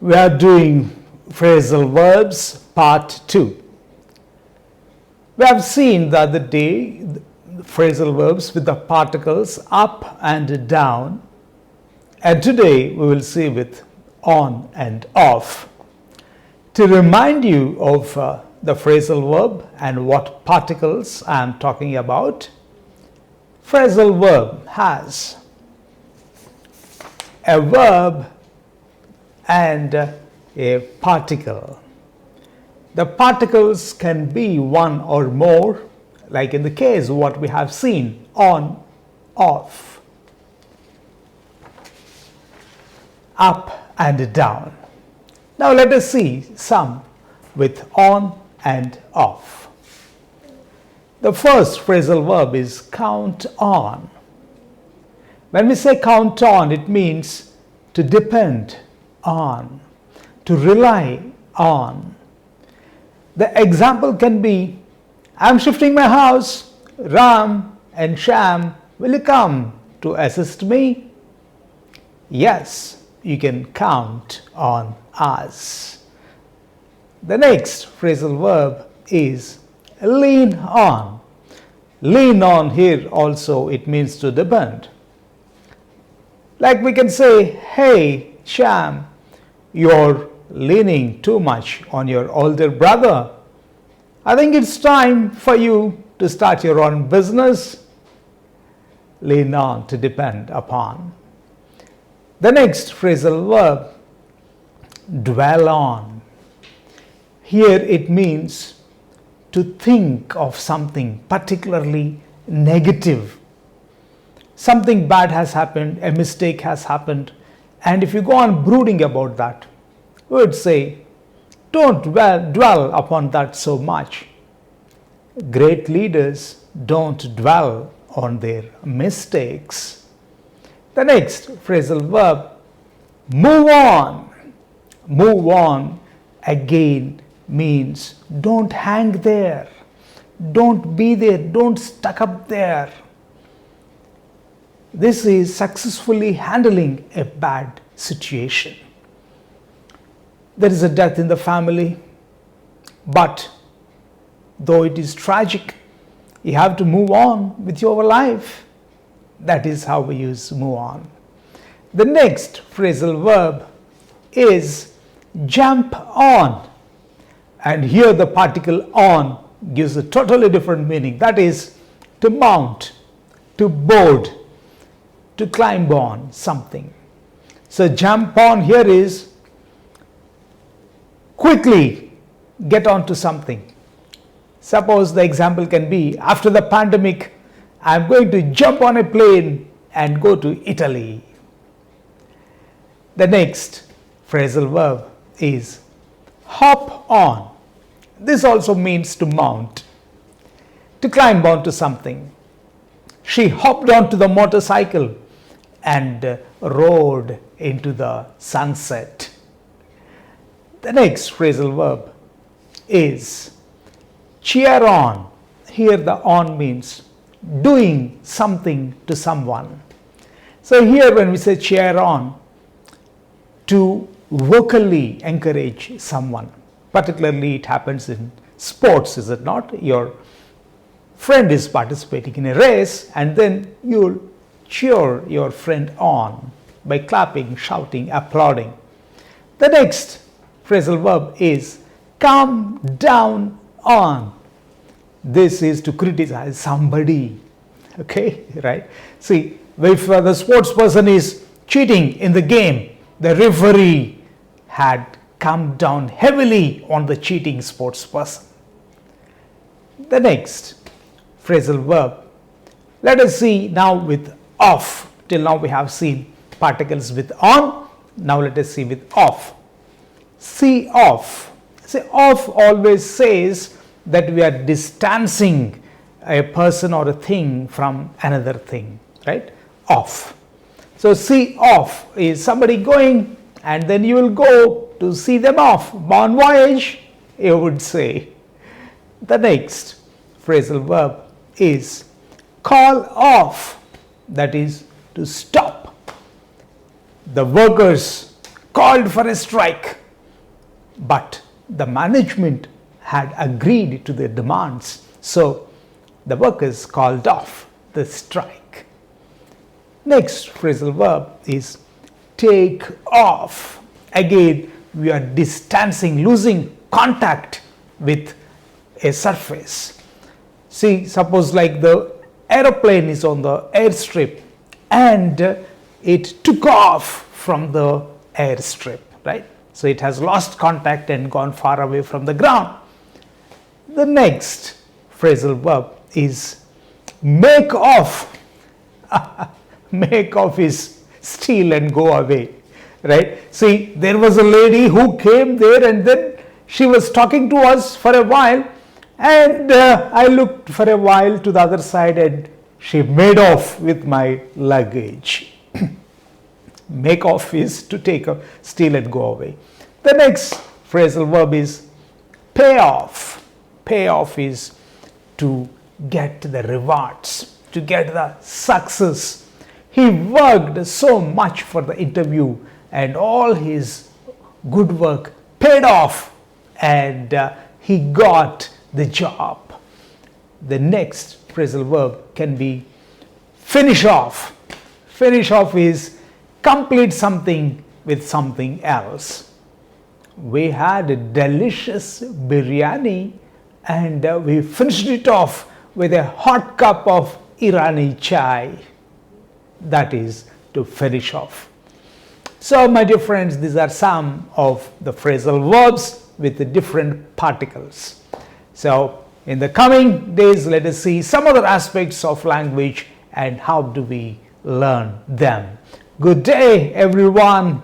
We are doing phrasal verbs part 2. We have seen the other day phrasal verbs with the particles up and down, and today we will see with on and off. To remind you of the phrasal verb and what particles I am talking about, phrasal verb has a verb and a particle. The particles can be one or more, like in the case what we have seen, on, off, up and down. Now let us see some with on and off. The first phrasal verb is count on. When we say count on, it means to depend on, to rely on. The example can be, I'm shifting my house. Ram and Sham, will you come to assist me? Yes, you can count on us. The next phrasal verb is lean on. Lean on here also it means to depend. Like we can say, hey Sham, you're leaning too much on your older brother. I think it's time for you to start your own business. Lean on, to depend upon. The next phrasal verb, dwell on. Here it means to think of something particularly negative. Something bad has happened, a mistake has happened, and if you go on brooding about that, we would say, don't dwell upon that so much. Great leaders don't dwell on their mistakes. The next phrasal verb, move on. Move on again means don't hang there, don't be there, don't stuck up there. This is successfully handling a bad situation. There is a death in the family, but though it is tragic, you have to move on with your life. That is how we use move on. The next phrasal verb is jump on. And here the particle on gives a totally different meaning. That is to mount, to board, to climb on something. So jump on here is quickly get onto something. Suppose the example can be, after the pandemic, I'm going to jump on a plane and go to Italy. The next phrasal verb is hop on. This also means to mount, to climb onto something. She hopped onto the motorcycle and rode into the sunset. The next phrasal verb is cheer on. Here the on means doing something to someone. So here when we say cheer on, to vocally encourage someone, particularly it happens in sports, is it not? Your friend is participating in a race and then you'll cheer your friend on by clapping, shouting, applauding. The next phrasal verb is come down on. This is to criticize somebody. Okay, right? See, if the sports person is cheating in the game, the referee had come down heavily on the cheating sports person. The next phrasal verb, let us see now with off. Till now we have seen particles with on. Now let us see with off. See off. See, off always says that we are distancing a person or a thing from another thing, right? Off. So see off is somebody going and then you will go to see them off. Bon voyage, you would say. The next phrasal verb is call off, that is to stop. The workers called for a strike, but the management had agreed to their demands, so the workers called off the strike. Next phrasal verb is take off. Again, we are distancing, losing contact with a surface. See, suppose like the aeroplane is on the airstrip and it took off from the airstrip, right? So it has lost contact and gone far away from the ground. The next phrasal verb is make off. Make off is steal and go away, right? See, there was a lady who came there and then she was talking to us for a while, and I looked for a while to the other side and she made off with my luggage. Make off is to take off, steal and go away. The next phrasal verb is pay off. Pay off is to get the rewards, to get the success. He worked so much for the interview and all his good work paid off and he got the job. The next phrasal verb can be finish off. Finish off is complete something with something else. We had a delicious biryani and we finished it off with a hot cup of Irani chai. That is to finish off. So my dear friends, these are some of the phrasal verbs with the different particles. So in the coming days, let us see some other aspects of language and how do we learn them. Good day, everyone.